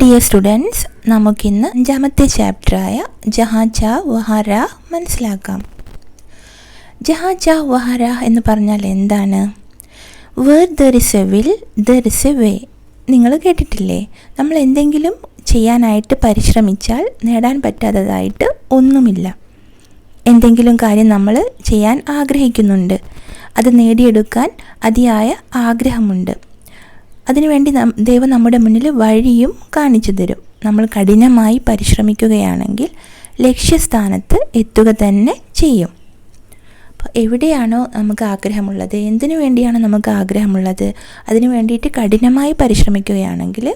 Dear students, നമുക്കിന്ന് 5ാമത്തെ ചാപ്റ്ററായ ജഹാ ചാ വഹാ രാഹ് മനസ്സിലാക്കാം. ജഹാ ചാ വഹാ രാഹ് എന്ന് പറഞ്ഞാൽ എന്താണ്? Where there is a will there is a way. നിങ്ങൾ കേട്ടിട്ടില്ലേ? നമ്മൾ എന്തെങ്കിലും ചെയ്യാനായിട്ട് പരിശ്രമിച്ചാൽ നേടാൻ പറ്റാത്തതായിട്ട് ഒന്നുമില്ല. എന്തെങ്കിലും കാര്യം നമ്മൾ ചെയ്യാൻ ആഗ്രഹിക്കുന്നുണ്ട്, അത് നേടിയെടുക്കാൻ അതിയായ ആഗ്രഹമുണ്ട്. അതിനുവേണ്ടി ദൈവം നമ്മുടെ മുന്നിൽ വഴിയും കാണിച്ചു തരും. നമ്മൾ കഠിനമായി പരിശ്രമിക്കുകയാണെങ്കിൽ ലക്ഷ്യസ്ഥാനത്ത് എത്തുക തന്നെ ചെയ്യും. അപ്പോൾ എവിടെയാണോ നമുക്ക് ആഗ്രഹമുള്ളത്, എന്തിനു വേണ്ടിയാണോ നമുക്ക് ആഗ്രഹമുള്ളത്, അതിനു വേണ്ടിയിട്ട് കഠിനമായി പരിശ്രമിക്കുകയാണെങ്കിൽ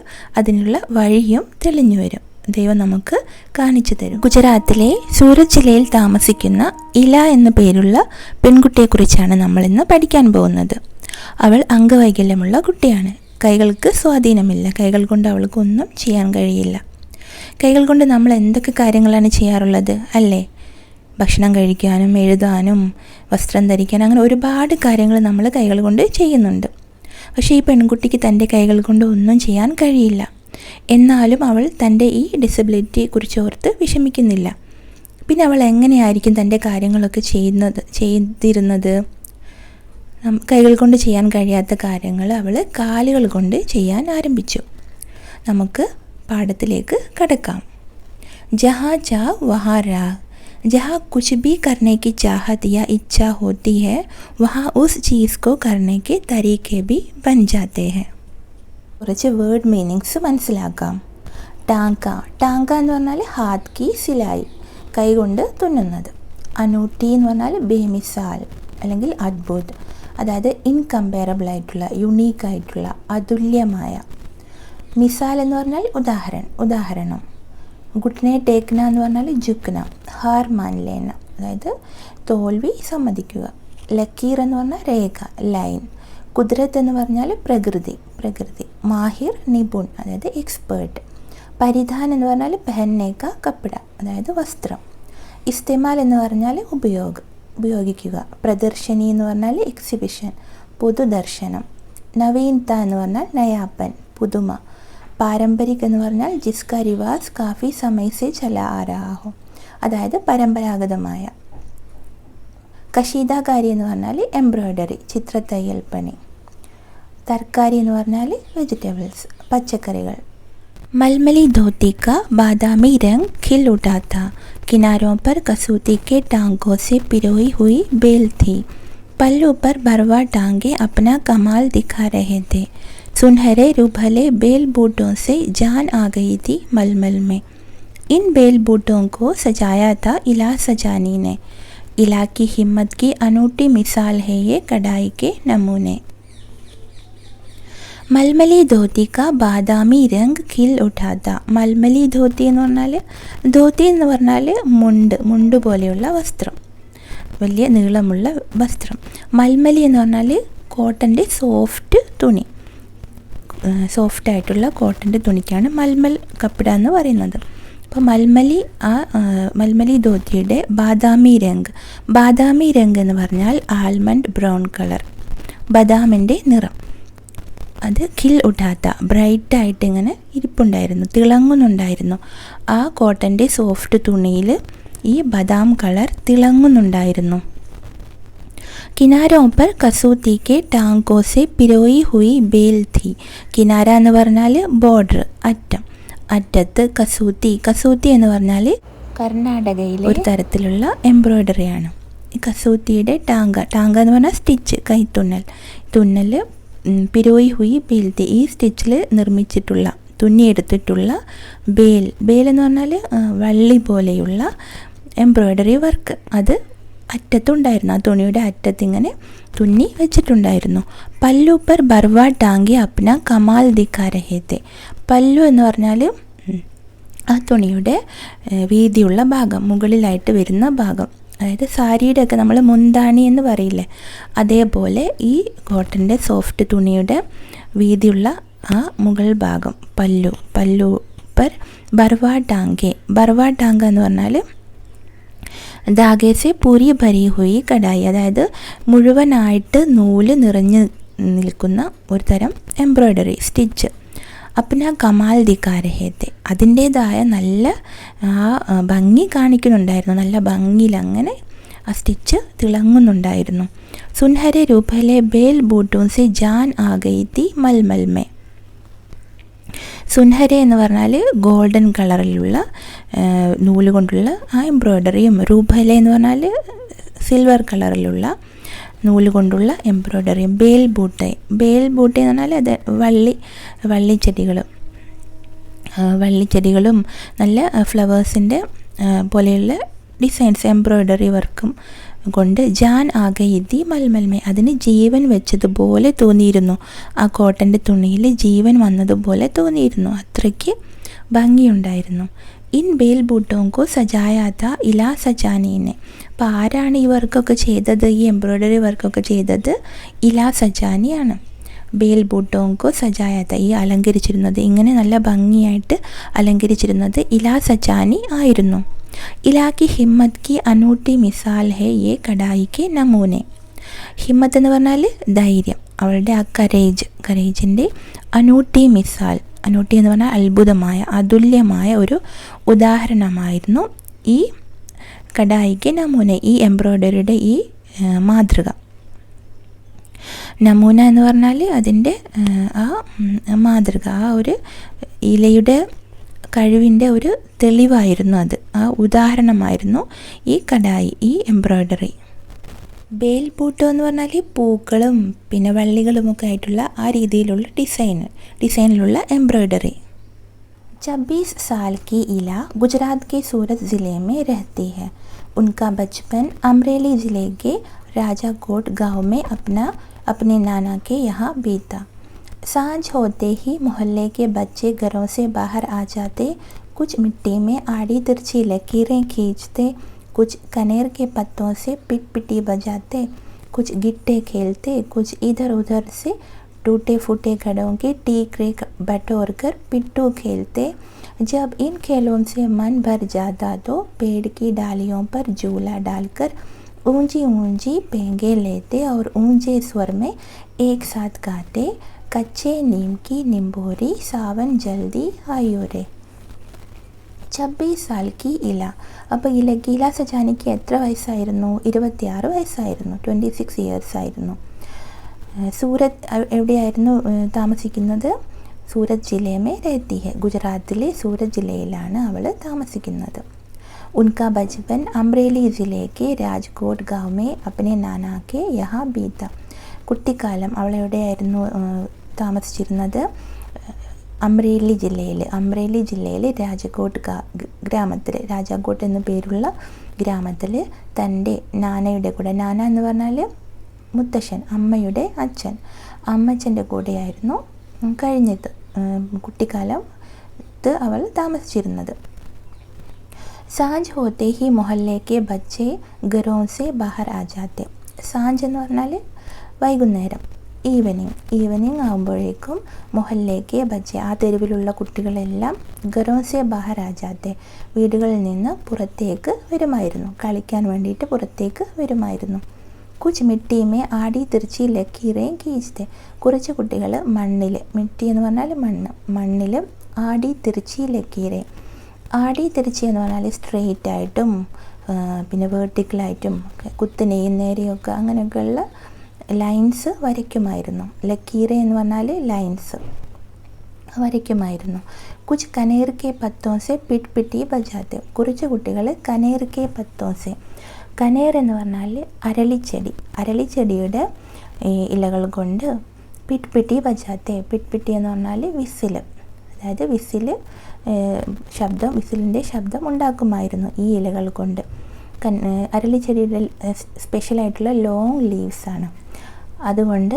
അതിനുള്ള വഴിയും തെളിഞ്ഞു വരും. ദൈവം നമുക്ക് കാണിച്ചു തരും. ഗുജറാത്തിലെ സൂരത് ജില്ലയിൽ താമസിക്കുന്ന ഇല എന്ന പേരുള്ള പെൺകുട്ടിയെക്കുറിച്ചാണ് നമ്മളിന്ന് പഠിക്കാൻ പോകുന്നത്. അവൾ അംഗവൈകല്യമുള്ള കുട്ടിയാണ്. കൈകൾക്ക് സ്വാധീനമില്ല. കൈകൾ കൊണ്ട് അവൾക്ക് ഒന്നും ചെയ്യാൻ കഴിയില്ല. കൈകൾ കൊണ്ട് നമ്മൾ എന്തൊക്കെ കാര്യങ്ങളാണ് ചെയ്യാറുള്ളത് അല്ലേ? ഭക്ഷണം കഴിക്കാനും എഴുതാനും വസ്ത്രം ധരിക്കാനും അങ്ങനെ ഒരുപാട് കാര്യങ്ങൾ നമ്മൾ കൈകൾ കൊണ്ട് ചെയ്യുന്നുണ്ട്. പക്ഷേ ഈ പെൺകുട്ടിക്ക് തൻ്റെ കൈകൾ കൊണ്ട് ഒന്നും ചെയ്യാൻ കഴിയില്ല. എന്നാലും അവൾ തൻ്റെ ഈ ഡിസബിലിറ്റിയെക്കുറിച്ച് ഓർത്ത് വിഷമിക്കുന്നില്ല. പിന്നെ അവൾ എങ്ങനെയായിരിക്കും തൻ്റെ കാര്യങ്ങളൊക്കെ ചെയ്തിരുന്നത്? കൈകൾ കൊണ്ട് ചെയ്യാൻ കഴിയാത്ത കാര്യങ്ങൾ അവൾ കാലുകൾ കൊണ്ട് ചെയ്യാൻ ആരംഭിച്ചു. നമുക്ക് പാഠത്തിലേക്ക് കടക്കാം. ജഹാ ചാ വഹാ രാഹ്. जहाँ कुछ भी करने की चाहत या इच्छा होती है वहाँ उस चीज़ को करने के तरीके भी बन जाते हैं. കുറച്ച് വേർഡ് മീനിങ്സ് മനസ്സിലാക്കാം. ടാങ്ക. ടാങ്ക എന്ന് പറഞ്ഞാൽ ഹാത്ത് കി സിലായി, കൈകൊണ്ട് തുന്നുന്നത്. അനൂട്ടി എന്ന് പറഞ്ഞാൽ ബേമിസാൽ അല്ലെങ്കിൽ അദ്ഭുത്, അതായത് ഇൻകമ്പയറബിൾ ആയിട്ടുള്ള, യുണീക്കായിട്ടുള്ള, അതുല്യമായ. മിസാൽ എന്ന് പറഞ്ഞാൽ ഉദാഹരണം. ഗുട്നെ ടേക്ന എന്ന് പറഞ്ഞാൽ ജുക്ന, ഹാർ മാൻലേന, അതായത് തോൽവി സമ്മതിക്കുക. ലക്കീർ എന്ന് പറഞ്ഞാൽ രേഖ, ലൈൻ. കുദ്രത്ത് എന്ന് പറഞ്ഞാൽ പ്രകൃതി. മാഹിർ നിപുൺ, അതായത് എക്സ്പേർട്ട്. പരിധാൻ എന്ന് പറഞ്ഞാൽ പെഹന്നേക്ക കപ്പട, അതായത് വസ്ത്രം. ഇസ്തേമാൽ എന്ന് പറഞ്ഞാൽ ഉപയോഗിക്കുക. പ്രദർശനി എന്ന് പറഞ്ഞാൽ എക്സിബിഷൻ, പൊതുദർശനം. നവീൻത എന്ന് പറഞ്ഞാൽ നയാപ്പൻ, പുതുമ. പാരമ്പരിക് എന്ന് പറഞ്ഞാൽ ജിസ്ക റിവാസ് കാഫി സമയസെ ചല ആ രഹാ ഹോ, അതായത് പരമ്പരാഗതമായ. കശീദാകാരി എന്ന് പറഞ്ഞാൽ എംബ്രോയ്ഡറി, ചിത്രത്തയ്യൽ പണി. തർക്കാരി എന്ന് പറഞ്ഞാൽ വെജിറ്റബിൾസ്, പച്ചക്കറികൾ. मलमली धोती का बादामी रंग खिल उठा था. किनारों पर कसूती के टांगों से पिरोई हुई बेल थी. पल्लू पर भरवा टांगे अपना कमाल दिखा रहे थे. सुनहरे रुभले बेल बूटों से जान आ गई थी मलमल में. इन बेल बूटों को सजाया था इला सजानी ने. इला की हिम्मत की अनूठी मिसाल है ये कढ़ाई के नमूने. മൽമലി ധോത്തി കാ ബാദാമി രംഗ് ഖിൽ ഉഠാത്ത. മൽമലി ധോത്തി എന്ന് പറഞ്ഞാൽ മുണ്ട് പോലെയുള്ള വസ്ത്രം, വലിയ നീളമുള്ള വസ്ത്രം. മൽമലി എന്ന് പറഞ്ഞാൽ കോട്ടൻ്റെ സോഫ്റ്റായിട്ടുള്ള കോട്ടൻ്റെ തുണിക്കാണ് മൽമൽ കപ്പിട എന്ന് പറയുന്നത്. അപ്പോൾ മൽമലി ധോത്തിയുടെ ബാദാമി രംഗ് എന്ന് പറഞ്ഞാൽ ആൽമണ്ട് ബ്രൗൺ കളർ, ബദാമിൻ്റെ നിറം. അത് ഖിൽ ഉഠാത്ത, ബ്രൈറ്റായിട്ട് ഇങ്ങനെ ഇരിപ്പുണ്ടായിരുന്നു, തിളങ്ങുന്നുണ്ടായിരുന്നു. ആ കോട്ടൻ്റെ സോഫ്റ്റ് തുണിയിൽ ഈ ബദാം കളർ തിളങ്ങുന്നുണ്ടായിരുന്നു. കിനാരോ പർ കസൂത്തി കെ ടാങ്കോ സെ പിരോയി ഹുയി ബേൽ ഥി. കിനാര എന്ന് പറഞ്ഞാൽ ബോർഡർ, അറ്റത്ത് കസൂത്തി എന്ന് പറഞ്ഞാൽ കർണാടകയിലെ ഒരു തരത്തിലുള്ള എംബ്രോയ്ഡറിയാണ്. ഈ കസൂത്തിയുടെ ടാങ്ക എന്ന് പറഞ്ഞാൽ സ്റ്റിച്ച്, തുന്നൽ. പിരോയി ഹുയി ബേൽത്തി, ഈ സ്റ്റിച്ചിൽ തുന്നിയെടുത്തിട്ടുള്ള ബേൽ എന്ന് പറഞ്ഞാൽ വള്ളി പോലെയുള്ള എംബ്രോയ്ഡറി വർക്ക്. അത് അറ്റത്തുണ്ടായിരുന്നു, ആ തുണിയുടെ അറ്റത്തിങ്ങനെ തുന്നി വെച്ചിട്ടുണ്ടായിരുന്നു. പല്ലു പർ ബർവ ടാങ്കി അപ്ന കമാൽ ദിഖാ രഹേ തെ. പല്ലു എന്ന് പറഞ്ഞാൽ ആ തുണിയുടെ വീതിയുള്ള ഭാഗം, മുകളിലായിട്ട് വരുന്ന ഭാഗം, അതായത് സാരിയുടെ ഒക്കെ നമ്മൾ മുന്താണി എന്ന് പറയില്ലേ, അതേപോലെ ഈ കോട്ടൻ്റെ സോഫ്റ്റ് തുണിയുടെ വീതിയുള്ള ആ മുകൾ ഭാഗം പല്ലു പർ ബർവാ ടാങ്ക എന്ന് പറഞ്ഞാൽ ധാഗേസെ പൂരി ഭരി ഹുയി കടായി, അതായത് മുഴുവനായിട്ട് നൂല് നിറഞ്ഞ് നിൽക്കുന്ന ഒരു തരം എംബ്രോയ്ഡറി സ്റ്റിച്ച്. अपना കമാൽ ദിക്കാ രഹേ തെ. അതിൻ്റേതായ നല്ല ഭംഗി കാണിക്കുന്നുണ്ടായിരുന്നു. നല്ല ഭംഗിയിൽ അങ്ങനെ ആ സ്റ്റിച്ച് തിളങ്ങുന്നുണ്ടായിരുന്നു. സുൻഹരെ രൂപയിലെ ബേൽ ബൂട്ടോൻ സെ ജാൻ ആ ഗയി തി മൽമൽ മേ. സുൻഹരെ എന്ന് പറഞ്ഞാൽ ഗോൾഡൻ കളറിലുള്ള നൂല് കൊണ്ടുള്ള ആ എംബ്രോയ്ഡറിയും, രൂപയിലെ എന്ന് പറഞ്ഞാൽ സിൽവർ കളറിലുള്ള നൂല് കൊണ്ടുള്ള എംബ്രോയ്ഡറിയും, ബേൽ ബൂട്ടെ എന്ന് പറഞ്ഞാൽ അത് വള്ളിച്ചെടികളും നല്ല ഫ്ലവേഴ്സിൻ്റെ പോലെയുള്ള ഡിസൈൻസ് എംബ്രോയ്ഡറി വർക്കും കൊണ്ട് ജാൻ ആകയിതി മൽമൽമേ, അതിന് ജീവൻ വെച്ചതുപോലെ തോന്നിയിരുന്നു. ആ കോട്ടൻ്റെ തുണിയിൽ ജീവൻ വന്നതുപോലെ തോന്നിയിരുന്നു. അത്രയ്ക്ക് ഭംഗിയുണ്ടായിരുന്നു. ഇൻ ബേൽ ബൂട്ടോങ്കോ സജായാത്ത ഇലാ സജാനീനെ. അപ്പോൾ ആരാണ് ഈ വർക്കൊക്കെ ചെയ്തത്, ഈ എംബ്രോയ്ഡറി വർക്കൊക്കെ ചെയ്തത്? ഇലാ സജാനിയാണ്. ബേൽ ബൂട്ടോങ്കോ സജായാത്ത, ഈ അലങ്കരിച്ചിരുന്നത്, ഇങ്ങനെ നല്ല ഭംഗിയായിട്ട് അലങ്കരിച്ചിരുന്നത് ഇലാ സജാനി ആയിരുന്നു. ഇലാ കി ഹിമ്മത്ത് കി അനൂട്ടി മിസാൽ ഹേ യേ കടായിക്ക് നമൂനെ. ഹിമ്മത്ത് എന്ന് പറഞ്ഞാൽ ധൈര്യം, അവളുടെ ആ കരേജിൻ്റെ അനൂട്ടി മിസാൽ, അനൂട്ടി എന്ന് പറഞ്ഞാൽ അത്ഭുതമായ, അതുല്യമായ ഒരു ഉദാഹരണമായിരുന്നു ഈ കടായിക്ക് നമൂനെ, ഈ എംബ്രോയ്ഡറിയുടെ ഈ മാതൃക. നമൂന എന്ന് പറഞ്ഞാൽ അതിൻ്റെ ആ മാതൃക, ആ ഒരു ഇലയുടെ കഴിവിൻ്റെ ഒരു തെളിവായിരുന്നു അത്, ആ ഉദാഹരണമായിരുന്നു ഈ കടായി, ഈ എംബ്രോയ്ഡറി. ബേൽ ബൂട്ടോ എന്ന് പറഞ്ഞാൽ പൂക്കളും പിന്നെ വള്ളികളുമൊക്കെ ആയിട്ടുള്ള ആ രീതിയിലുള്ള ഡിസൈനിലുള്ള എംബ്രോയ്ഡറി. 26 साल की इला गुजरात के सूरत ज़िले में रहती है. उनका बचपन अमरेली ज़िले के राजाकोट गांव में अपने नाना के यहाँ बीता. सांझ होते ही मोहल्ले के बच्चे घरों से बाहर आ जाते. कुछ मिट्टी में आड़ी तिरछी लकीरें खींचते, कुछ कनेर के पत्तों से पिटी बजाते, कुछ गिट्टे खेलते, कुछ इधर उधर से टूटे फूटे घड़ों के टीकरे बटोर कर पिट्टू खेलते. जब इन खेलों से मन भर जाता तो पेड़ की डालियों पर झूला डालकर ऊंची ऊंची पेंगे लेते और ऊंचे स्वर में एक साथ गाते, कच्चे नीम की निम्बोरी सावन जल्दी आयो रे. 26 साल की ഇല. അപ്പോൾ ഇല സജാനിക്ക് എത്ര വയസ്സായിരുന്നു? 26 വയസ്സായിരുന്നു. 26 ഇയേഴ്സ് ആയിരുന്നു. സൂറത്ത് എവിടെയായിരുന്നു താമസിക്കുന്നത്? സൂരത് ജില്ലമേ രഹത്തി ഹെ. ഗുജറാത്തിലെ സൂരത് ജില്ലയിലാണ് അവൾ താമസിക്കുന്നത്. ഉൻകാ ബച്പൻ അംറേലി ജില്ലേ കെ രാജ്കോട്ട് ഗാവ് മേ അപ്നെ നാനാ കെ യഹാ ബീത. കുട്ടിക്കാലം അവൾ എവിടെയായിരുന്നു താമസിച്ചിരുന്നത്? അംറേലി ജില്ലയിൽ രാജകോട്ട് ഗ്രാമത്തിൽ, രാജാകോട്ട് എന്നു പേരുള്ള ഗ്രാമത്തിൽ തൻ്റെ നാനയുടെ കൂടെ, നാന എന്ന് പറഞ്ഞാൽ മുത്തശ്ശൻ, അമ്മയുടെ അമ്മച്ചൻ്റെ കൂടെയായിരുന്നു കഴിഞ്ഞത് കുട്ടിക്കാലത്ത് അവൾ താമസിച്ചിരുന്നത്. സാഞ്ച് ഹോത്തെ ഹി മൊഹല്ലേക്ക് ബച്ചെ ഗറോം സെ ബഹർ ആ ജാത്തെ. സാഞ്ച് എന്ന് പറഞ്ഞാൽ വൈകുന്നേരം, ഈവനിങ് ആകുമ്പോഴേക്കും മൊഹല്ലേക്ക് ബച്ചെ, ആ തെരുവിലുള്ള കുട്ടികളെല്ലാം ഗറോം സെ ബഹർ ആ ജാത്തെ, വീടുകളിൽ നിന്ന് പുറത്തേക്ക് വരുമായിരുന്നു, കളിക്കാൻ വേണ്ടിയിട്ട് പുറത്തേക്ക് വരുമായിരുന്നു. കുച്ച് മിട്ടിമേ ആടി തിരിച്ച് ലക്കീറേ കീച്ചത്തെ. കുറച്ച് കുട്ടികൾ മണ്ണിൽ, മിട്ടി എന്ന് പറഞ്ഞാൽ മണ്ണിൽ ആടി തിരിച്ച് ലക്കീറേ. ആടി തിരിച്ച് എന്ന് പറഞ്ഞാൽ സ്ട്രെയിറ്റ് ആയിട്ടും പിന്നെ വേർട്ടിക്കലായിട്ടും കുത്തിനെയും നേരെയൊക്കെ അങ്ങനെയൊക്കെയുള്ള ലൈൻസ് വരയ്ക്കുമായിരുന്നു. ലക്കീറേ എന്ന് പറഞ്ഞാൽ ലൈൻസ് വരയ്ക്കുമായിരുന്നു. കുച്ച് കനേർ കെ പത്തോസെ പിട്ടി ബജാത്തെ. കുറച്ച് കുട്ടികൾ കനേർ കെ പത്തോസെ, കനേർ എന്ന് പറഞ്ഞാൽ അരളിച്ചെടിയുടെ ഇലകൾ കൊണ്ട് പിട്ടി ബജാത്തെ. പിട്ടി എന്ന് പറഞ്ഞാൽ വിസിൽ, അതായത് വിസിലിൻ്റെ ശബ്ദം ഉണ്ടാക്കുമായിരുന്നു ഈ ഇലകൾ കൊണ്ട്. അരളിച്ചെടിയുടെ സ്പെഷ്യലായിട്ടുള്ള ലോങ് ലീവ്സാണ്, അതുകൊണ്ട്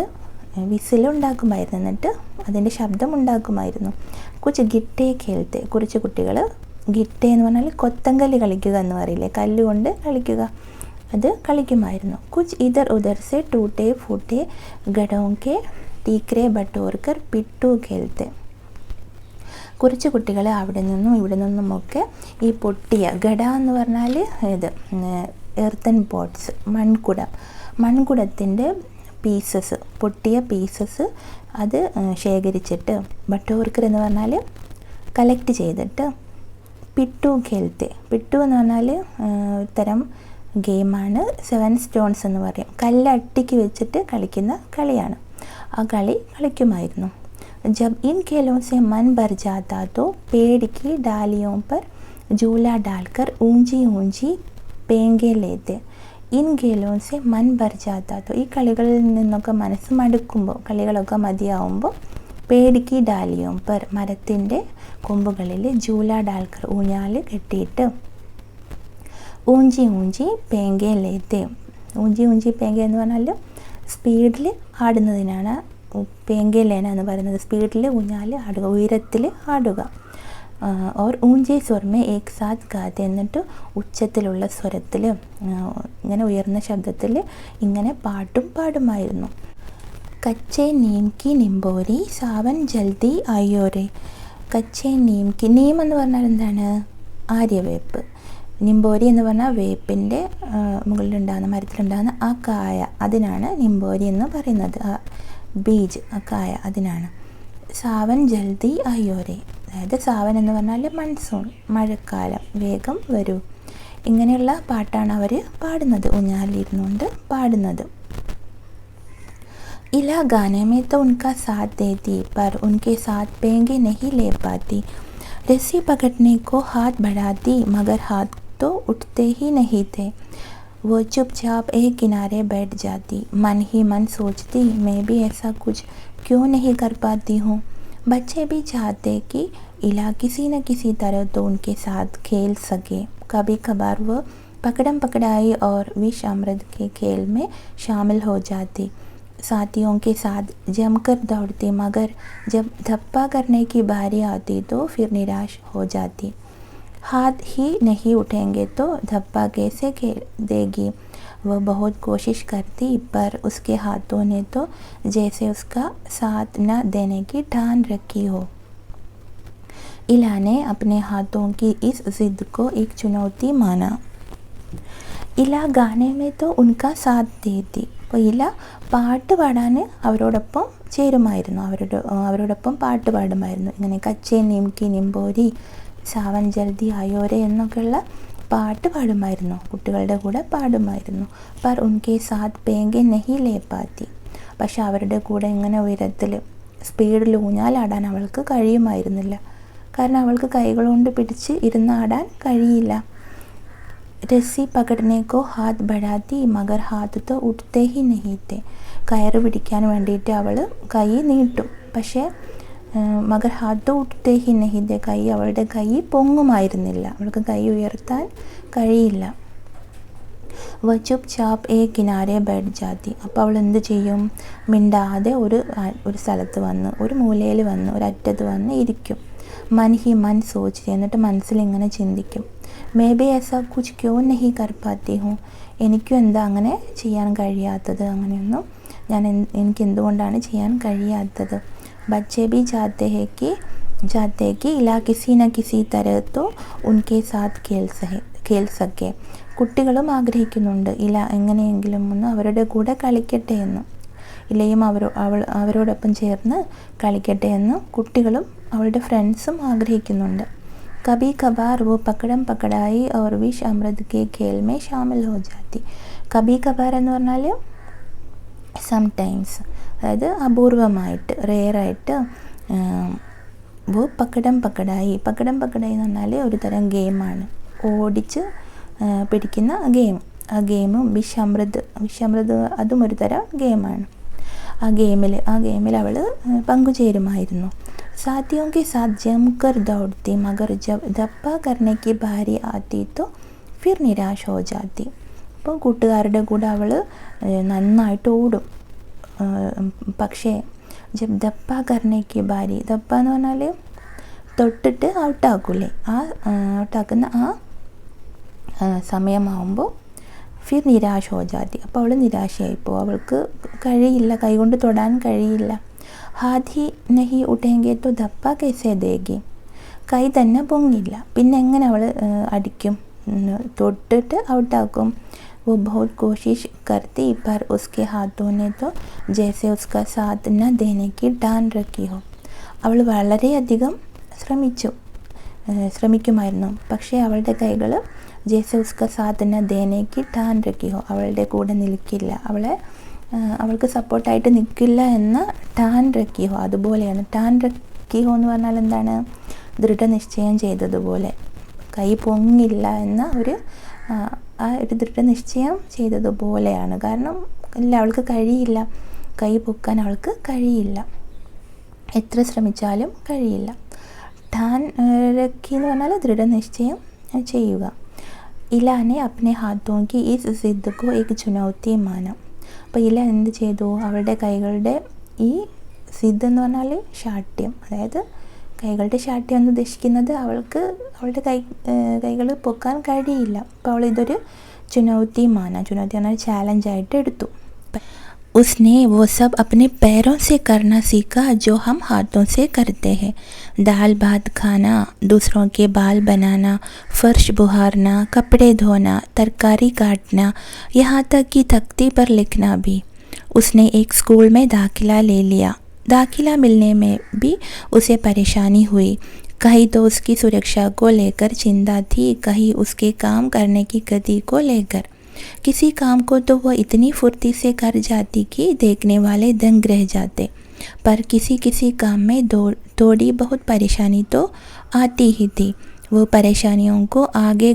വിസിലുണ്ടാക്കുമായിരുന്നു, എന്നിട്ട് അതിൻ്റെ ശബ്ദം ഉണ്ടാക്കുമായിരുന്നു. കുറച്ച് ഗിട്ടേ കേൾത്തെ. കുറച്ച് കുട്ടികൾ ഗിട്ടേ എന്ന് പറഞ്ഞാൽ കൊത്തങ്കല്ല് കളിക്കുക എന്ന് പറയില്ലേ, കല്ലുകൊണ്ട് കളിക്കുക, അത് കളിക്കുമായിരുന്നു. കുച്ച് ഇധർ ഉധർ സെ ടൂട്ടേ ഫൂട്ടേ ഗഡോം കെ ടീക്കരെ ബട്ടോർക്കർ പിട്ടു കേൾത്തെ. കുറച്ച് കുട്ടികൾ അവിടെ നിന്നും ഇവിടെ നിന്നുമൊക്കെ ഈ പൊട്ടിയ ഗഡ എന്ന് പറഞ്ഞാൽ ഇത് എർത്തൻ പോട്ട്സ്, മൺകുടത്തിൻ്റെ പീസസ്, പൊട്ടിയ പീസസ് അത് ശേഖരിച്ചിട്ട്, ബട്ടോർക്കർ എന്ന് പറഞ്ഞാൽ കളക്ട് ചെയ്തിട്ട്, പിട്ടു ഖേൽത്തെ, പിട്ടു എന്ന് പറഞ്ഞാൽ തരം ഗെയിമാണ്. 7 സ്റ്റോൺസ് എന്ന് പറയും. കല്ലട്ടിക്ക് വെച്ചിട്ട് കളിക്കുന്ന കളിയാണ്. ആ കളി കളിക്കുമായിരുന്നു. जब इन खेलों से मन भर जाता तो पेड़ की डालियों पर झूला डालकर ऊंची ऊंची पेंगे लेते. ഇൻ ഖേലോं से मन भर जाता तो ഈ കളികളിൽ നിന്നൊക്കെ മനസ്സ് മടുക്കുമ്പോൾ, കളികളൊക്കെ മതിയാവുമ്പോൾ, പേടിക്ക് ഡാലിയോം പർ, മരത്തിൻ്റെ കൊമ്പുകളിൽ ജൂല ഡാൽക്കർ, ഊഞ്ഞാൽ കെട്ടിയിട്ട്, ഊഞ്ചി ഊഞ്ചി പേങ്കെ ലേത്തെ, ഊഞ്ചി ഊഞ്ചി പേങ്ക എന്ന് പറഞ്ഞാൽ സ്പീഡിൽ ആടുന്നതിനാണ് പേങ്കെ ലേന എന്ന് പറയുന്നത്. സ്പീഡിൽ ഊഞ്ഞാൽ ആടുക, ഉയരത്തിൽ ആടുക. और ऊंचे स्वर में एक साथ गाते, എന്നിട്ട് ഉച്ചത്തിലുള്ള സ്വരത്തിൽ, ഇങ്ങനെ ഉയർന്ന ശബ്ദത്തിൽ ഇങ്ങനെ പാട്ടും പാടുമായിരുന്നു. കച്ചേ നീം കി നിംബോരി സാവൻ ജൽദി ആയോരെ. കച്ചേ നീം കി, നീം എന്ന് പറഞ്ഞാൽ എന്താണ്? ആര്യവേപ്പ്. നിംബോരി എന്ന് പറഞ്ഞാൽ വേപ്പിൻ്റെ മുകളിലുണ്ടാകുന്ന, മരത്തിലുണ്ടാകുന്ന ആ കായ, അതിനാണ് നിംബോരി എന്ന് പറയുന്നത്. ആ ബീജ്, ആ കായ, അതിനാണ്. സാവൻ ജൽദി ആയോരെ, അതായത് സാവൻ എന്ന് പറഞ്ഞാൽ മൺസൂൺ, മഴക്കാലം, വേഗം വരൂ. ഇങ്ങനെയുള്ള പാട്ടാണ് അവർ പാടുന്നത്, ഊഞ്ഞാലിരുന്നുകൊണ്ട് പാടുന്നത്. इला गाने में तो उनका साथ देती पर उनके साथ पेंगे नहीं ले पाती. रस्सी पकड़ने को हाथ बढ़ाती मगर हाथ तो उठते ही नहीं थे. वो चुपचाप एक किनारे बैठ जाती, मन ही मन सोचती मैं भी ऐसा कुछ क्यों नहीं कर पाती हूँ. बच्चे भी चाहते कि इला किसी न किसी तरह तो उनके साथ खेल सके. कभी कभार वो पकड़म पकड़ाई और विष अमृत के खेल में शामिल हो जाती. साथियों के साथ जमकर दौड़ती मगर जब धप्पा करने की बारी आती तो फिर निराश हो जाती. हाथ ही नहीं उठेंगे तो धप्पा कैसे खेल देगी. वह बहुत कोशिश करती पर उसके हाथों ने तो जैसे उसका साथ न देने की ठान रखी हो. इला ने अपने हाथों की इस जिद को एक चुनौती माना. इला गाने में तो उनका साथ देती. അപ്പോൾ ഇല പാട്ട് പാടാൻ അവരോടൊപ്പം ചേരുമായിരുന്നു, അവരോടൊപ്പം പാട്ട് പാടുമായിരുന്നു. ഇങ്ങനെ കച്ചേ നിംകി നിംബോരി സാവൻ ജൽദി ആയോരെ എന്നൊക്കെയുള്ള പാട്ട് പാടുമായിരുന്നു, കുട്ടികളുടെ കൂടെ പാടുമായിരുന്നു. പർ ഉൻകെ സാത്ത് പേങ്കെ നെഹി ലേ പാത്തി. പക്ഷെ അവരുടെ കൂടെ ഇങ്ങനെ ഉയരത്തിൽ സ്പീഡിൽ ഊഞ്ഞാലാടാൻ അവൾക്ക് കഴിയുമായിരുന്നില്ല. കാരണം അവൾക്ക് കൈകൾ കൊണ്ട് പിടിച്ച് ഇരുന്നാടാൻ കഴിയില്ല. रस्सी पकड़ने को हाथ बढ़ाती मगर हाथ तो उठते ही नहीं थे. കയറ് പിടിക്കാൻ വേണ്ടിയിട്ട് അവൾ കൈ നീട്ടും, പക്ഷേ മഗർ ഹാത്ത് ഉठते ही नहीं थे, അവളുടെ കൈ പൊങ്ങുമായിരുന്നില്ല, അവൾക്ക് കൈ ഉയർത്താൻ കഴിയില്ല. വ ചുപ് ചാപ്പ് ഏ കിനാരെ ബെഡ് ജാത്തി. അപ്പോൾ അവൾ എന്ത് ചെയ്യും? മിണ്ടാതെ ഒരു സ്ഥലത്ത് വന്ന്, ഒരു മൂലയിൽ വന്ന്, ഒരറ്റത്ത് വന്ന് ഇരിക്കും. മൻ ഹി മൻ സോച്ച്, എന്നിട്ട് മനസ്സിൽ ഇങ്ങനെ ചിന്തിക്കും, മേ ബി ऐसा कुछ क्यों नहीं कर पाती हूँ. എനിക്കും എന്താ അങ്ങനെ ചെയ്യാൻ കഴിയാത്തത്, അങ്ങനെയൊന്നും എനിക്ക് എന്തുകൊണ്ടാണ് ചെയ്യാൻ കഴിയാത്തത്. ബच्चे भी चाहते हैं कि इला किसी न किसी तरह तो उनके साथ खेल सके. കുട്ടികളും ആഗ്രഹിക്കുന്നുണ്ട് ഇല എങ്ങനെയെങ്കിലും ഒന്ന് അവരുടെ കൂടെ കളിക്കട്ടെ എന്ന്, ഇലയും അവരോടൊപ്പം ചേർന്ന് കളിക്കട്ടെ എന്ന് കുട്ടികളും അവളുടെ ഫ്രണ്ട്സും ആഗ്രഹിക്കുന്നുണ്ട്. कभी कभार वो पकड़म पकड़ाई और विष अमृत के खेल में शामिल हो जाती. कभी कभार എന്ന് പറഞ്ഞാൽ സംടൈംസ്, അതായത് അപൂർവമായിട്ട്, റെയറായിട്ട്. वो पकड़म पकड़ाई എന്ന് പറഞ്ഞാൽ ഒരു തരം ഗെയിമാണ്, ഓടിച്ച് പിടിക്കുന്ന ഗെയിം. ആ ഗെയിമും വിഷമൃത് അതും ഒരു തരം ഗെയിമാണ്. ആ ഗെയിമിൽ അവൾ പങ്കുചേരുമായിരുന്നു. साथियों के साथ जमकर दौड़ती मगर जब धप्पा करने की बारी आती तो फिर निराश हो जाती. അപ്പോൾ കൂട്ടുകാരുടെ കൂടെ അവൾ നന്നായിട്ട് ഓടും, പക്ഷേ ജബ് ധപ്പ കർണേക്ക് ബാരി, ധപ്പ എന്ന് പറഞ്ഞാൽ തൊട്ടിട്ട് ഔട്ടാക്കൂലേ, ആ ഔട്ടാക്കുന്ന ആ സമയമാവുമ്പോൾ ഫിർ നിരാശ ഹോ ജാതി. അപ്പോൾ അവൾ നിരാശയായിപ്പോൾ, അവൾക്ക് കഴിയില്ല, കൈകൊണ്ട് തൊടാൻ കഴിയില്ല. हाथ ही नहीं उठेंगे तो धप्पा कैसे देगी. കൈ തന്നെ പൊങ്ങില്ല, പിന്നെ എങ്ങനെ അവൾ അടിക്കും, തൊട്ടിട്ട് ഔട്ടാക്കും. वो बहुत कोशिश करती पर उसके हाथों ने तो जैसे उसका साथ न देने की ठान रखी हो. അവൾ വളരെയധികം ശ്രമിക്കുമായിരുന്നു. പക്ഷേ അവളുടെ കൈകൾ ജैसे उसका साथ न देने की ठान रखी हो, അവളുടെ കൂടെ നിൽക്കില്ല, അവൾക്ക് സപ്പോർട്ടായിട്ട് നിൽക്കില്ല എന്ന ടാൻ റക്കിഹോ അതുപോലെയാണ്. ടാൻ റക്കിഹോ എന്ന് പറഞ്ഞാൽ എന്താണ്? ദൃഢനിശ്ചയം ചെയ്തതുപോലെ, കൈ പൊങ്ങില്ല എന്ന ഒരു ദൃഢനിശ്ചയം ചെയ്തതുപോലെയാണ്. കാരണം ഇല്ല, അവൾക്ക് കഴിയില്ല, കൈ പൊക്കാൻ അവൾക്ക് കഴിയില്ല, എത്ര ശ്രമിച്ചാലും കഴിയില്ല. ടാൻ റക്കി എന്ന് പറഞ്ഞാൽ ദൃഢനിശ്ചയം ചെയ്യുക. ഇലാനെ അപ്നെ ഹാത്തോങ്കി ഈ സിദ്ദുക്കോ ഏക് ചുനൗത്തി മാനം. അപ്പോൾ ഇല എന്ത് ചെയ്തു? അവളുടെ കൈകളുടെ ഈ സിദ്ധ് എന്ന് പറഞ്ഞാൽ ശാഠ്യം, അതായത് കൈകളുടെ ശാഠ്യം എന്ന് ഉദ്ദേശിക്കുന്നത് അവൾക്ക് അവളുടെ കൈകൾ പൊക്കാൻ കഴിയില്ല. അപ്പോൾ അവൾ ഇതൊരു ചുനൗത്തി പറഞ്ഞാൽ ചാലഞ്ചായിട്ട് എടുത്തു. उसने वो सब अपने पैरों से करना सीखा जो हम हाथों से करते हैं. दाल भात खाना, दूसरों के बाल बनाना, फर्श बुहारना, कपड़े धोना, तरकारी काटना, यहाँ तक कि तख्ती पर लिखना भी. उसने एक स्कूल में दाखिला ले लिया. दाखिला मिलने में भी उसे परेशानी हुई. कहीं तो उसकी सुरक्षा को लेकर चिंता थी, कहीं उसके काम करने की गति को लेकर. किसी काम को तो वह इतनी फुर्ती से कर जाती कि देखने वाले दंग रह जाते, पर किसी काम में थोड़ी बहुत परेशानी तो आती ही थी. वो परेशानियों के आगे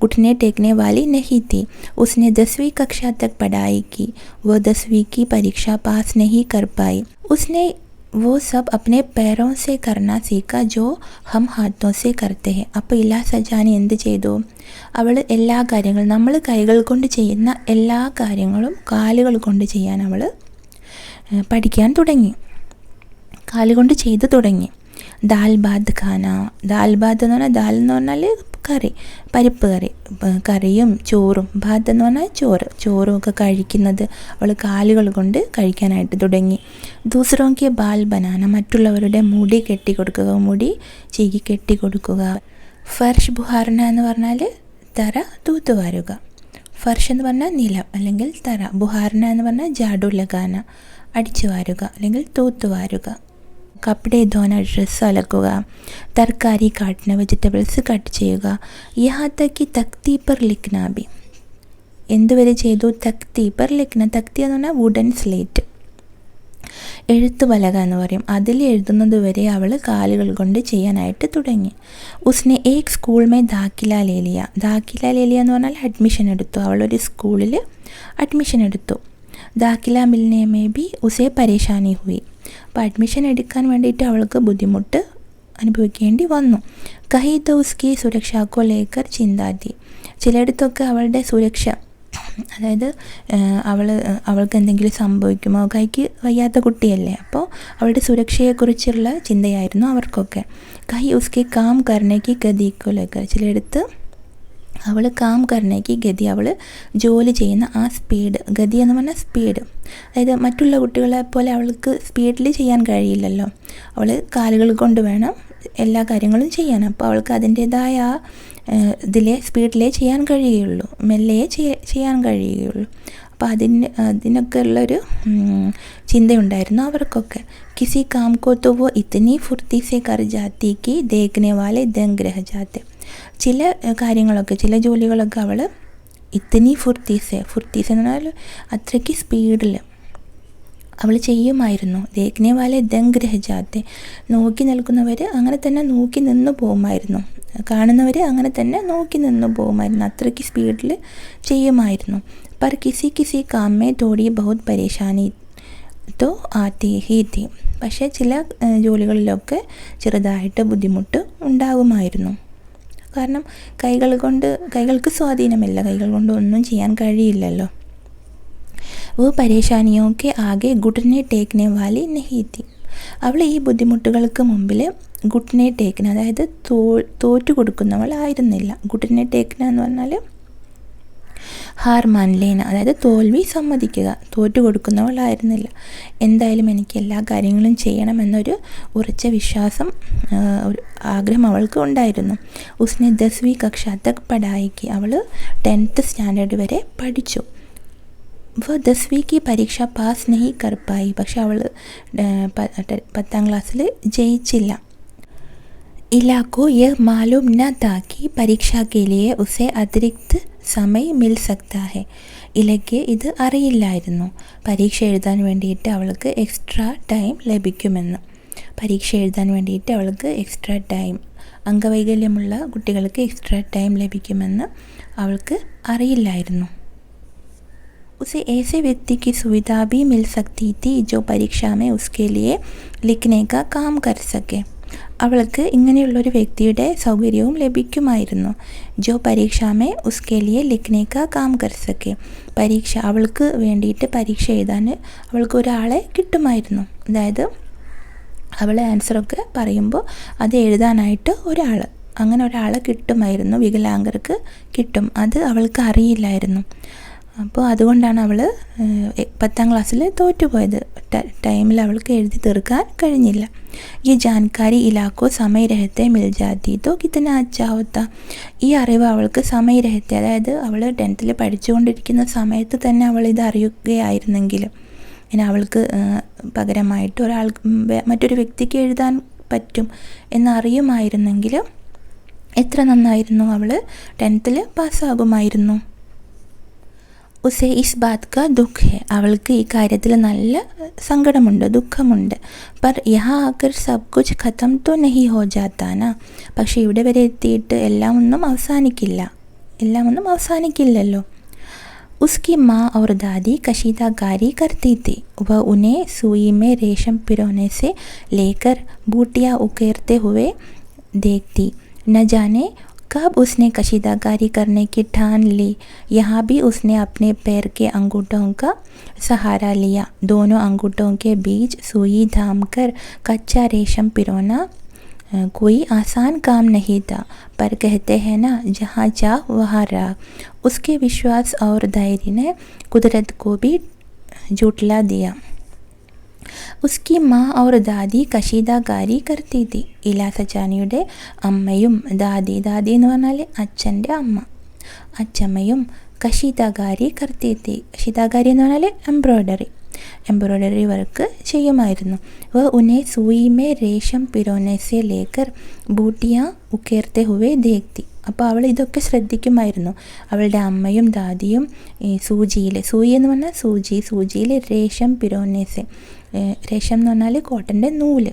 घुटने टेकने वाली नहीं थी. उसने 10वीं कक्षा तक पढ़ाई की. वह 10वीं की परीक्षा पास नहीं कर पाई. उसने वो सब अपने पैरों से करना सीखा जो हम हाथों से करते हैं. അപ്പോൾ ഇലാ സജാനി എന്ത് ചെയ്തു? അവൾ എല്ലാ കാര്യങ്ങളും, നമ്മൾ കൈകൾ കൊണ്ട് ചെയ്യുന്ന എല്ലാ കാര്യങ്ങളും കാലുകൾ കൊണ്ട് ചെയ്യാൻ അവൾ പഠിക്കാൻ തുടങ്ങി, കാലുകൊണ്ട് ചെയ്തു തുടങ്ങി. ദാൽ ബാത് ഖാന, ദാൽ ബാത്ത് എന്ന് പറഞ്ഞാൽ, ദാൽ എന്ന് പറഞ്ഞാൽ കറി, പരിപ്പ് കറി, കറിയും ചോറും, ഭാത്ത് എന്ന് പറഞ്ഞാൽ ചോറും ഒക്കെ കഴിക്കുന്നത് അവൾ കാലുകൾ കൊണ്ട് കഴിക്കാനായിട്ട് തുടങ്ങി. ദൂസറോക്ക് ബാൽ ബനാന, മറ്റുള്ളവരുടെ മുടി കെട്ടിക്കൊടുക്കുക, മുടി ചീകി കെട്ടിക്കൊടുക്കുക. ഫർഷ് ബുഹാർന എന്ന് പറഞ്ഞാൽ തറ തൂത്തുവാരുക. ഫർഷ് എന്ന് പറഞ്ഞാൽ നിലം അല്ലെങ്കിൽ തറ, ബുഹാർന എന്ന് പറഞ്ഞാൽ ജാഡു ലഗാന, അടിച്ചു വാരുക അല്ലെങ്കിൽ തൂത്തുവാരുക. കപ്പടെ ധോന, ഡ്രസ്സ് അലക്കുക. തർക്കാരി കാട്ടണ, വെജിറ്റബിൾസ് കട്ട് ചെയ്യുക. യഹാ തക്ക് തക്തി പർ ലിഖ്ന ബി, എന്തുവരെ ചെയ്തു? തക്തി പർ ലിഖ്ന, തക്തി എന്ന് പറഞ്ഞാൽ വുഡൻ സ്ലേറ്റ്, എഴുത്തുപലക എന്ന് പറയും, അതിൽ എഴുതുന്നത് വരെ അവൾ കാലുകൾ കൊണ്ട് ചെയ്യാനായിട്ട് തുടങ്ങി. ഉസ്നെ ഏക് സ്കൂൾ മേ ദാഖില ലേലിയ, ദാഖില ലേലിയ എന്ന് പറഞ്ഞാൽ അഡ്മിഷൻ എടുത്തു. അവളൊരു സ്കൂളിൽ അഡ്മിഷൻ എടുത്തു. ദാഖില മിൽനെ മേ ബി ഉസേ പരേശാനി ഹുയി, അപ്പോൾ അഡ്മിഷൻ എടുക്കാൻ വേണ്ടിയിട്ട് അവൾക്ക് ബുദ്ധിമുട്ട് അനുഭവിക്കേണ്ടി വന്നു. കഹി തോ ഉസ്കി സുരക്ഷാക്കോ ലേക്കർ ചിന്താതി, ചിലയിടത്തൊക്കെ അവളുടെ സുരക്ഷ, അതായത് അവൾക്ക് എന്തെങ്കിലും സംഭവിക്കുമോ, കൈക്ക് വയ്യാത്ത കുട്ടിയല്ലേ, അപ്പോൾ അവളുടെ സുരക്ഷയെക്കുറിച്ചുള്ള ചിന്തയായിരുന്നു അവർക്കൊക്കെ. കഹി ഉസ്കി കാം കർണേക്ക് ഗതിക്കോ ലേക്കർ, ചിലയിടത്ത് അവൾ കാം കർണേക്ക് ഗതി, അവൾ ജോലി ചെയ്യുന്ന ആ സ്പീഡ്, ഗതി എന്ന് പറഞ്ഞാൽ സ്പീഡ്, അതായത് മറ്റുള്ള കുട്ടികളെ പോലെ അവൾക്ക് സ്പീഡിൽ ചെയ്യാൻ കഴിയില്ലല്ലോ, അവൾ കാലുകൾ കൊണ്ട് വേണം എല്ലാ കാര്യങ്ങളും ചെയ്യാൻ. അപ്പോൾ അവൾക്ക് അതിൻ്റേതായ സ്പീഡിലേ ചെയ്യാൻ കഴിയുള്ളൂ, മെല്ലയെ ചെയ്യാൻ കഴിയുള്ളൂ. അപ്പോൾ അതിനൊക്കെ ഉള്ളൊരു ചിന്തയുണ്ടായിരുന്നു അവർക്കൊക്കെ. കിസി കാം കോ തോ വോ ഇത്നി ഫുർത്തി സെ കർ ജാത്തി കി ദേഖ്നെ വാലെ ദംഗ് രഹ ജാത്തെ, ചില കാര്യങ്ങളൊക്കെ, ചില ജോലികളൊക്കെ അവൾ ഇത്തനി ഫുർത്തീസെ എന്ന് പറഞ്ഞാൽ അത്രയ്ക്ക് സ്പീഡിൽ അവൾ ചെയ്യുമായിരുന്നു. ദേഖ്നെ വാലെ ദംഗ് രഹ ജാത്തെ, നോക്കി നിൽക്കുന്നവർ അങ്ങനെ തന്നെ നോക്കി നിന്ന് പോകുമായിരുന്നു, കാണുന്നവർ അങ്ങനെ തന്നെ നോക്കി നിന്ന് പോകുമായിരുന്നു, അത്രയ്ക്ക് സ്പീഡിൽ ചെയ്യുമായിരുന്നു. पर किसी काम में थोड़ी बहुत परेशानी तो आती ही थी, പക്ഷേ ചില ജോലികളിലൊക്കെ ചെറുതായിട്ട് ബുദ്ധിമുട്ട് ഉണ്ടാകുമായിരുന്നു. കാരണം കൈകൾക്ക് സ്വാധീനമില്ല, കൈകൾ കൊണ്ട് ഒന്നും ചെയ്യാൻ കഴിയില്ലല്ലോ. वो परेशानियों के आगे घुटने टेकने वाली नहीं थी, അവൾ ഈ ബുദ്ധിമുട്ടുകൾക്ക് മുമ്പിൽ घुटने टेकന, അതായത് തോറ്റു കൊടുക്കുന്നവൾ ആയിരുന്നില്ല. घुटने टेकന എന്ന് പറഞ്ഞാൽ ഹാർ മാൻ ലേന, അതായത് തോൽവി സമ്മതിക്കുക. തോറ്റു കൊടുക്കുന്നവളായിരുന്നില്ല. എന്തായാലും എനിക്ക് എല്ലാ കാര്യങ്ങളും ചെയ്യണമെന്നൊരു ഉറച്ച വിശ്വാസം, ഒരു ആഗ്രഹം അവൾക്ക് ഉണ്ടായിരുന്നു. ഉസ്നെ 10वीं कक्षा तक पढ़ाई की, അവൾ 10th സ്റ്റാൻഡേർഡ് വരെ പഠിച്ചു. വ 10वीं की परीक्षा പാസ് नहीं कर पाई, പക്ഷെ അവൾ 10th ക്ലാസ്സിൽ ജയിച്ചില്ല. इलाको यह मालूम न था कि परीक्षा के लिए उसे अतिरिक्त സമയ മിൽ സക്താ ഹെ. ഇലയ്ക്ക് ഇത് അറിയില്ലായിരുന്നു, പരീക്ഷ എഴുതാൻ വേണ്ടിയിട്ട് അവൾക്ക് എക്സ്ട്രാ ടൈം ലഭിക്കുമെന്ന്. പരീക്ഷ എഴുതാൻ വേണ്ടിയിട്ട് അവൾക്ക് എക്സ്ട്രാ ടൈം, അംഗവൈകല്യമുള്ള കുട്ടികൾക്ക് എക്സ്ട്രാ ടൈം ലഭിക്കുമെന്ന് അവൾക്ക് അറിയില്ലായിരുന്നു. उसे ऐसे व्यक्ति की सुविधा भी मिल सकती थी जो परीक्षा में उसके लिए लिखने का काम कर सके. അവൾക്ക് ഇങ്ങനെയുള്ളൊരു വ്യക്തിയുടെ സൗകര്യവും ലഭിക്കുമായിരുന്നു. ജോ പരീക്ഷാമേ ഉസ്കെ ലിയെ ലിഖ്നെ കാ കാം കർ സക്കെ. പരീക്ഷ, അവൾക്ക് വേണ്ടിയിട്ട് പരീക്ഷ എഴുതാൻ അവൾക്ക് ഒരാളെ കിട്ടുമായിരുന്നു. അതായത് അവൾ ആൻസറൊക്കെ പറയുമ്പോൾ അത് എഴുതാനായിട്ട് അങ്ങനെ ഒരാളെ കിട്ടുമായിരുന്നു. വികലാംഗർക്ക് കിട്ടും. അത് അവൾക്ക് അറിയില്ലായിരുന്നു. അപ്പോൾ അതുകൊണ്ടാണ് അവൾ 10th ക്ലാസ്സിൽ തോറ്റുപോയത്. ടൈമിൽ അവൾക്ക് എഴുതി തീർക്കാൻ കഴിഞ്ഞില്ല. ഈ ജാൻകാരി ഇലാക്കോ സമയരഹത്തെ മിൽ ജാതി തോ കിത്തന അച്ഛാ ഹോത്ത. ഈ അറിവ് അവൾക്ക് സമയരഹത്തെ, അതായത് അവൾ 10th പഠിച്ചുകൊണ്ടിരിക്കുന്ന സമയത്ത് തന്നെ അവൾ ഇത് അറിയുകയായിരുന്നെങ്കിൽ, പിന്നെ അവൾക്ക് പകരമായിട്ട് മറ്റൊരു വ്യക്തിക്ക് എഴുതാൻ പറ്റും എന്നറിയുമായിരുന്നെങ്കിൽ എത്ര നന്നായിരുന്നു, അവൾ 10th പാസ്സാകുമായിരുന്നു. ഉസേ ഇസ് ബാത് കാ ദുഃഖ് ഹെ. അവൾക്ക് ഈ കാര്യത്തിൽ നല്ല സങ്കടമുണ്ട്, ദുഃഖമുണ്ട്. പർ യഹാ ആകർ സബ് കുച്ച് ഖത്തം തോ നഹി ഹോ ജാത്താന. പക്ഷേ ഇവിടെ വരെ എത്തിയിട്ട് എല്ലാം ഒന്നും അവസാനിക്കില്ലല്ലോ. उसकी माँ और दादी कशीदाकारी करती थी. वह उन्हें सुई में रेशम पिरोने से लेकर बूटियाँ उकेरते हुए देखती. न जाने कब उसने कशीदाकारी करने की ठान ली. यहाँ भी उसने अपने पैर के अंगूठों का सहारा लिया. दोनों अंगूठों के बीच सुई धाम कर कच्चा रेशम पिरोना कोई आसान काम नहीं था. पर कहते हैं ना, जहाँ जा वहाँ राह. उसके विश्वास और धैर्य ने कुदरत को भी झुठला दिया. ഉസ്കി മാ ഔർ ദാദി കശീദാകാരി കർത്തി തി. ഇലാ സജാനിയുടെ അമ്മയും ദാദി എന്ന് പറഞ്ഞാൽ അച്ഛൻ്റെ അമ്മ, അച്ഛമ്മയും കശീദാകാരി കർത്തി തി. കശീദാകാരി എന്ന് പറഞ്ഞാൽ എംബ്രോയ്ഡറി വർക്ക് ചെയ്യുമായിരുന്നു. വ ഉന്നെ സൂയി മേ രേഷം പിരോനെ സെ ലേക്കർ ബൂട്ടിയാ ഉക്കേർത്തെ ഹുവേ ദേഖ്തി. അപ്പോൾ അവൾ ഇതൊക്കെ ശ്രദ്ധിക്കുമായിരുന്നു. അവളുടെ അമ്മയും ദാദിയും ഈ സൂയി എന്ന് പറഞ്ഞാൽ സൂചിയിൽ രേഷം പിരോനേസെ. രേഷം എന്ന് പറഞ്ഞാൽ കോട്ടൻ്റെ നൂല്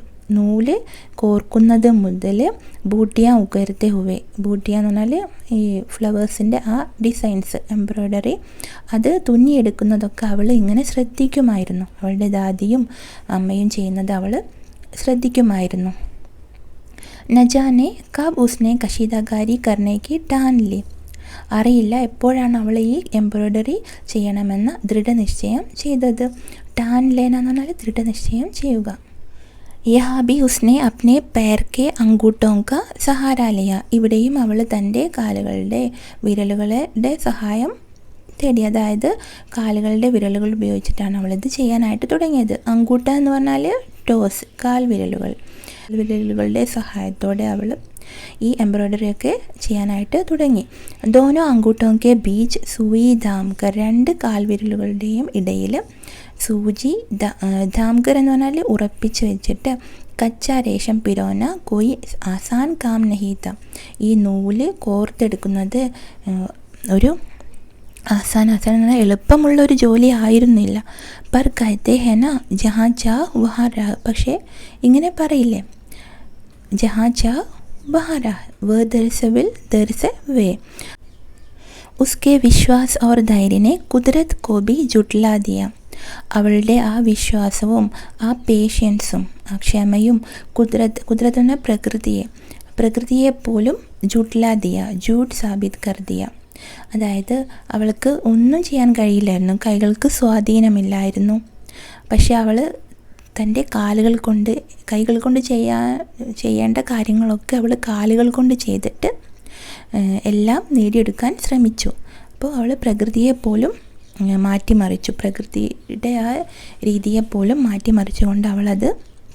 കോർക്കുന്നത് മുതൽ ബൂട്ടിയ ഉയർത്തെ ഹുവേ. ബൂട്ടിയ എന്ന് പറഞ്ഞാൽ ഈ ഫ്ലവേഴ്സിൻ്റെ ആ ഡിസൈൻസ്, എംബ്രോയ്ഡറി, അത് തുന്നിയെടുക്കുന്നതൊക്കെ അവൾ ഇങ്ങനെ ശ്രദ്ധിക്കുമായിരുന്നു. അവളുടെ ദാദിയും അമ്മയും ചെയ്യുന്നത് അവൾ ശ്രദ്ധിക്കുമായിരുന്നു. നജാനെ കബ് ഉസ്നെ കശീദാകാരി കർണേക്ക് ടാൻ ലി. അറിയില്ല എപ്പോഴാണ് അവൾ ഈ എംബ്രോയ്ഡറി ചെയ്യണമെന്ന ദൃഢനിശ്ചയം ചെയ്തത്. ടാൻ ലേന എന്ന് പറഞ്ഞാൽ ദൃഢനിശ്ചയം ചെയ്യുക. യഹാ ബി ഉസ്നെ അപ്നെ പേർ കെ അങ്കൂട്ടോം കാ സഹാര ലിയ. ഇവിടെയും അവൾ തൻ്റെ കാലുകളുടെ വിരലുകളുടെ സഹായം തേടി. അതായത് കാലുകളുടെ വിരലുകൾ ഉപയോഗിച്ചിട്ടാണ് അവളിത് ചെയ്യാനായിട്ട് തുടങ്ങിയത്. അങ്കൂട്ട എന്ന് പറഞ്ഞാൽ ടോസ്, വിരലുകളുടെ സഹായത്തോടെ അവൾ ഈ എംബ്രോയ്ഡറിയൊക്കെ ചെയ്യാനായിട്ട് തുടങ്ങി. ദോനോ അങ്കൂട്ടോക്കെ ബീച്ച് സൂയി ധാംകർ. 2 കാൽവിരലുകളുടെയും ഇടയിൽ സൂചി ധാംകർ എന്ന് പറഞ്ഞാൽ ഉറപ്പിച്ച് വെച്ചിട്ട് കച്ച രേഷം പിരോന കോയി ആസാൻ കാം നഹീത. ഈ നൂല് കോർത്തെടുക്കുന്നത് ഒരു ആസാൻ എന്ന് പറഞ്ഞാൽ എളുപ്പമുള്ളൊരു ജോലി ആയിരുന്നില്ല. പർ കഹത്തെ ഹെന ജഹാ ചാ വഹാ രാ. പക്ഷേ ഇങ്ങനെ പറയില്ലേ, ജഹാ ചാ वहाँ राह, वह दर से विल दर से वे. उसके विश्वास और धैर्य ने कुदरत को भी झुठला दिया. അവളുടെ ആ വിശ്വാസവും ആ പേഷ്യൻസും ആ ക്ഷമയും കുദരത്ത് എന്ന പ്രകൃതിയെ പോലും ജുട്ലാ ദിയ, ജൂട്ട് സാബിത് കർ ദിയ. അതായത് അവൾക്ക് ഒന്നും ചെയ്യാൻ കഴിയില്ലായിരുന്നു, കൈകൾക്ക് സ്വാധീനമില്ലായിരുന്നു. പക്ഷെ അവൾ തൻ്റെ കൈകൾ കൊണ്ട് ചെയ്യേണ്ട കാര്യങ്ങളൊക്കെ അവൾ കാലുകൾ കൊണ്ട് ചെയ്തിട്ട് എല്ലാം നേടിയെടുക്കാൻ ശ്രമിച്ചു. അപ്പോൾ അവൾ പ്രകൃതിയെപ്പോലും മാറ്റിമറിച്ചു, പ്രകൃതിയുടെ ആ രീതിയെപ്പോലും മാറ്റിമറിച്ചുകൊണ്ട് അവളത്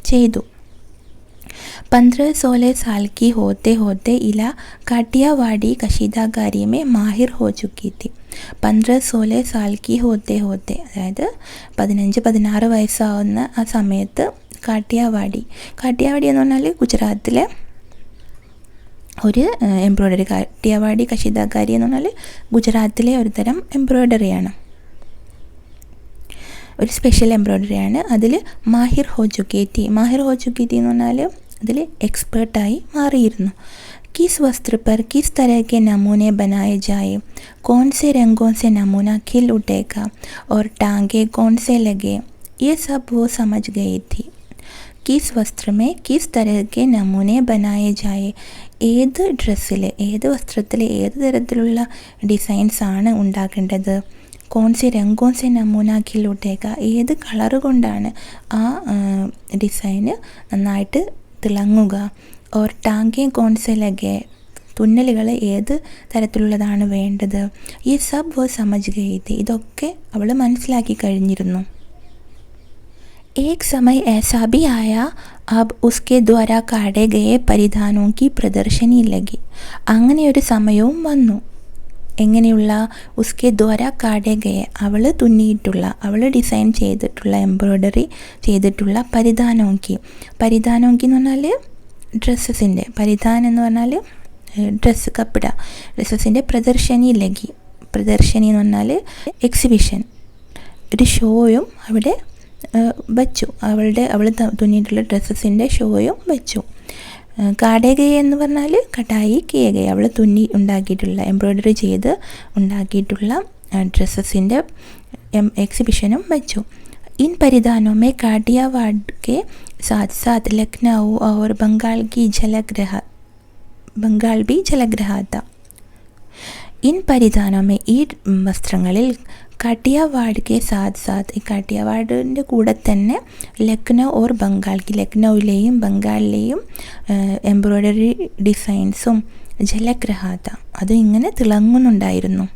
ചെയ്തു. 15-16 साल की होते होते इला काठियावाड़ी कशीदाकारी में माहिर हो चुकी थी. 15-16 साल की होते होते, അതായത് 15-16 വയസ്സാവുന്ന ആ സമയത്ത് കാട്ടിയാവാടി എന്ന് പറഞ്ഞാൽ ഗുജറാത്തിലെ ഒരു എംബ്രോയ്ഡറി. കാട്ടിയാവാടി കശീദാകാരി എന്ന് പറഞ്ഞാൽ ഗുജറാത്തിലെ ഒരു തരം എംബ്രോയ്ഡറിയാണ്, ഒരു സ്പെഷ്യൽ എംബ്രോയ്ഡറിയാണ്. അതിൽ മാഹിർ ഹോ ചുക്കി തി എന്ന് പറഞ്ഞാൽ അതിൽ എക്സ്പേർട്ടായി മാറിയിരുന്നു. किस वस्त्र पर किस तरह के नमूने बनाए जाए, कौन से रंगों से नमूना खिल उठेगा और टांगे कौन से लगे, ये सब वो समझ गई थी. किस वस्त्र में किस तरह के नमूने बनाए जाए, ഏത് ഡ്രസ്സിൽ, ഏത് വസ്ത്രത്തിൽ ഏത് തരത്തിലുള്ള ഡിസൈൻസാണ് ഉണ്ടാക്കേണ്ടത്. കോൺസെ രംഗോൺസെ നമൂനാക്കിൽ ഉട്ടേക്ക, ഏത് കളറ് കൊണ്ടാണ് ആ ഡിസൈന് നന്നായിട്ട് തിളങ്ങുക. ഓർ ടാങ്കെ കോൺസെ ലഗെ, തുന്നലുകൾ ഏത് തരത്തിലുള്ളതാണ് വേണ്ടത്. ഈ സബ് വോ സമജ് ഗയി തി, ഇതൊക്കെ അവൾ മനസ്സിലാക്കി കഴിഞ്ഞിരുന്നു. एक समय ऐसा भी आया अब उसके द्वारा काटे गए परिधानों की प्रदर्शनी लगी. അങ്ങനെ ഒരു സമയവും വന്നു. എങ്ങനെയുള്ള ഉസ്കെ ദ്വാര കാടെ ഗയെ, അവൾ തുന്നിയിട്ടുള്ള, അവൾ ഡിസൈൻ ചെയ്തിട്ടുള്ള, എംബ്രോയ്ഡറി ചെയ്തിട്ടുള്ള പരിധാനോക്കി എന്ന് പറഞ്ഞാൽ ഡ്രസ്സസിൻ്റെ, പരിധാൻ എന്ന് പറഞ്ഞാൽ ഡ്രസ്സ്, കപ്പിട, ഡ്രസ്സസിൻ്റെ പ്രദർശനി ലഗി. പ്രദർശനി എന്ന് പറഞ്ഞാൽ എക്സിബിഷൻ, ഒരു ഷോയും അവിടെ വച്ചു. അവൾ തുന്നിയിട്ടുള്ള ഡ്രസ്സസിൻ്റെ ഷോയും വച്ചു. കാടേഗയ എന്ന് പറഞ്ഞാൽ കടായി കേഗയ, അവൾ തുന്നി ഉണ്ടാക്കിയിട്ടുള്ള, എംബ്രോയ്ഡറി ചെയ്ത് ഉണ്ടാക്കിയിട്ടുള്ള ഡ്രസ്സസിൻ്റെ എക്സിബിഷനും വച്ചു. इन परिधानों में काठियावाड़ के साथ साथ लखनऊ और बंगाल भी झलक रहा था. इन परिधानों में, ഈ വസ്ത്രങ്ങളിൽ കാട്ടിയാവാഡ് കെ സാത്ത് സാത്ത്, ഈ കാട്ടിയാവാഡിൻ്റെ കൂടെ തന്നെ ലക്നൗ ഓർ ബംഗാൾക്ക്, ലക്നൗവിലെയും ബംഗാളിലെയും എംബ്രോയ്ഡറി ഡിസൈൻസും ജലക് രഹാത്ത, അത് ഇങ്ങനെ തിളങ്ങുന്നുണ്ടായിരുന്നു.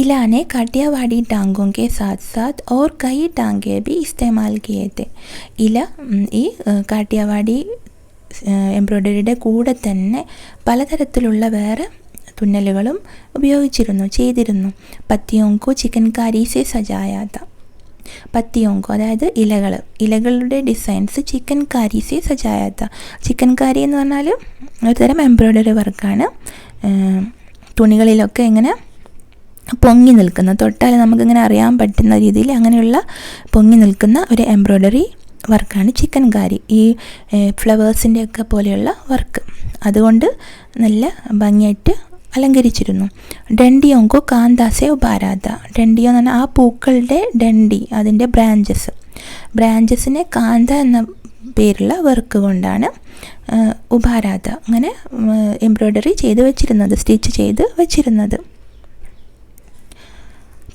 ഇലാനെ കാട്ടിയാവാടി ടാങ്കോं के साथ साथ और कई टांगे भी इस्तेमाल किए थे. ഇല ഈ കാട്ടിയാവാടി എംബ്രോയ്ഡറിയുടെ കൂടെ തന്നെ പലതരത്തിലുള്ള വേറെ തുന്നലുകളും ഉപയോഗിച്ചിരുന്നു, ചെയ്തിരുന്നു. പത്തിയോങ്കോ ചിക്കൻ കാരീസെ സജായാത്ത, പത്തിയോങ്കോ അതായത് ഇലകളുടെ ഡിസൈൻസ് ചിക്കൻ കാരീസെ സജായാത്ത. ചിക്കൻ കാരി എന്ന് പറഞ്ഞാൽ ഒരു തരം എംബ്രോയ്ഡറി വർക്കാണ്. തുണികളിലൊക്കെ ഇങ്ങനെ പൊങ്ങി നിൽക്കുന്ന, തൊട്ടാൽ നമുക്കിങ്ങനെ അറിയാൻ പറ്റുന്ന രീതിയിൽ അങ്ങനെയുള്ള പൊങ്ങി നിൽക്കുന്ന ഒരു എംബ്രോയ്ഡറി വർക്കാണ് ചിക്കൻ കാരി. ഈ ഫ്ലവേഴ്സിൻ്റെ ഒക്കെ പോലെയുള്ള വർക്ക്, അതുകൊണ്ട് നല്ല ഭംഗിയായിട്ട് അലങ്കരിച്ചിരുന്നു. ഡണ്ടിയോങ്കോ കാന്താസെ ഉപാരാത, ഡണ്ടിയോ എന്ന് പറഞ്ഞാൽ ആ പൂക്കളുടെ ഡണ്ടി, അതിൻ്റെ ബ്രാഞ്ചസിനെ കാന്ത എന്ന പേരുള്ള വർക്ക് കൊണ്ടാണ് ഉപാരാത അങ്ങനെ എംബ്രോയ്ഡറി ചെയ്ത് വെച്ചിരുന്നത്, സ്റ്റിച്ച് ചെയ്ത് വെച്ചിരുന്നത്.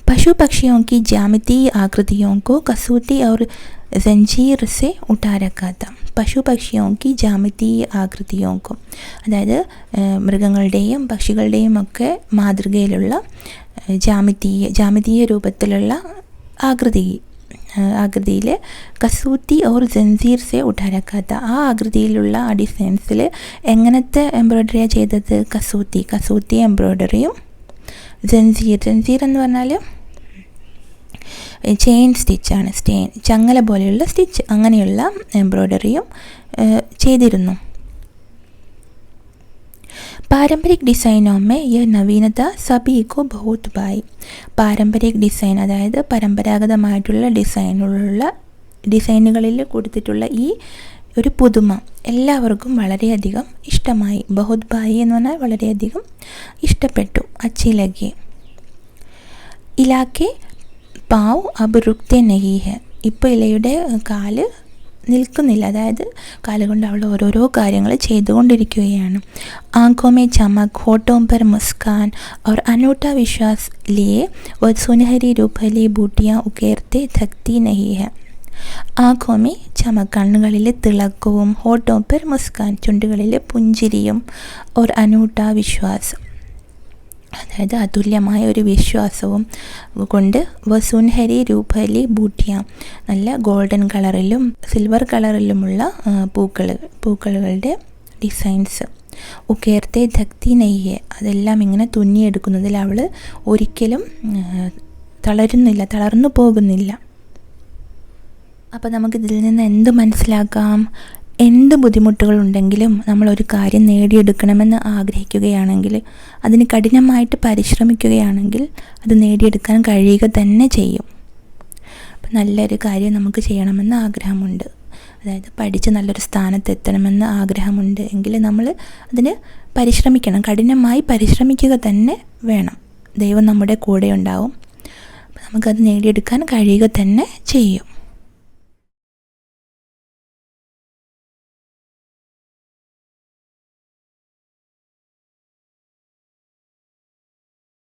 पशु पक्षियों की ज्यामितीय आकृतियों को कसूती और जंजीर से उठा रखा था. പശു പക്ഷിയോങ്കി ജാമിതീയ ആകൃതിയോങ്കും, അതായത് മൃഗങ്ങളുടെയും പക്ഷികളുടെയും ഒക്കെ മാതൃകയിലുള്ള ജാമിതീയ രൂപത്തിലുള്ള ആകൃതിയിൽ കസൂത്തി ഓർ ജൻസീർ സെ ഉഠാരക്കാത്ത, ആ ആകൃതിയിലുള്ള ആ ഡിസൈൻസിൽ എങ്ങനത്തെ എംബ്രോയ്ഡറിയാണ് ചെയ്തത്? കസൂത്തി എംബ്രോയ്ഡറിയും ജൻസീർ എന്ന് പറഞ്ഞാൽ ചെയിൻ സ്റ്റിച്ചാണ്, ചങ്ങല പോലെയുള്ള സ്റ്റിച്ച്, അങ്ങനെയുള്ള എംബ്രോയ്ഡറിയും ചെയ്തിരുന്നു. പാരമ്പരിക് ഡിസൈനോമേ യഹ് നവീനത സഭി കോ ബഹുത് ഭായി. പാരമ്പരിക് ഡിസൈൻ അതായത് പരമ്പരാഗതമായിട്ടുള്ള ഡിസൈനുകളിൽ കൊടുത്തിട്ടുള്ള ഈ ഒരു പുതുമ എല്ലാവർക്കും വളരെയധികം ഇഷ്ടമായി. ബഹുത് ഭായി എന്ന് പറഞ്ഞാൽ വളരെയധികം ഇഷ്ടപ്പെട്ടു. അച്ചി ലഗി. ഇലാക്കെ പാവ് അബ് റുക്തെ നഹി ഹെ, ഇപ്പോൾ ഇലയുടെ കാല് നിൽക്കുന്നില്ല, അതായത് കാലുകൊണ്ട് അവൾ ഓരോരോ കാര്യങ്ങൾ ചെയ്തുകൊണ്ടിരിക്കുകയാണ്. ആँखों में चमक, होठों पर मुस्कान और अनूठा विश्वास लिए वह सुनहरी रूपली बूटियाँ उकेरते थकती नहीं है. ആँखों में चमक, കണ്ണുകളിലെ തിളക്കവും, होठों पर मुस्कान, ചുണ്ടുകളിലെ പുഞ്ചിരിയും, और अनूठा विश्वास, അതായത് അതുല്യമായ ഒരു വിശ്വാസവും കൊണ്ട് വസുൻഹരി രൂപലി ബൂട്ടിയ, നല്ല ഗോൾഡൻ കളറിലും സിൽവർ കളറിലുമുള്ള പൂക്കളുടെ ഡിസൈൻസ്. ഉക്കേർത്തെ ധക്തി നെയ്യെ, അതെല്ലാം ഇങ്ങനെ തുന്നിയെടുക്കുന്നതിൽ അവൾ ഒരിക്കലും തളർന്നു പോകുന്നില്ല. അപ്പോൾ നമുക്കിതിൽ നിന്ന് എന്ത് മനസ്സിലാക്കാം? എന്ത് ബുദ്ധിമുട്ടുകളുണ്ടെങ്കിലും നമ്മളൊരു കാര്യം നേടിയെടുക്കണമെന്ന് ആഗ്രഹിക്കുകയാണെങ്കിൽ, അതിന് കഠിനമായിട്ട് പരിശ്രമിക്കുകയാണെങ്കിൽ അത് നേടിയെടുക്കാൻ കഴിയുക തന്നെ ചെയ്യും. അപ്പം നല്ലൊരു കാര്യം നമുക്ക് ചെയ്യണമെന്ന് ആഗ്രഹമുണ്ട്, അതായത് പഠിച്ച് നല്ലൊരു സ്ഥാനത്ത് എത്തണമെന്ന് ആഗ്രഹമുണ്ട് എങ്കിൽ നമ്മൾ അതിന് പരിശ്രമിക്കണം, കഠിനമായി പരിശ്രമിക്കുക തന്നെ വേണം. ദൈവം നമ്മുടെ കൂടെ ഉണ്ടാവും. നമുക്കത് നേടിയെടുക്കാൻ കഴിയുക തന്നെ ചെയ്യും.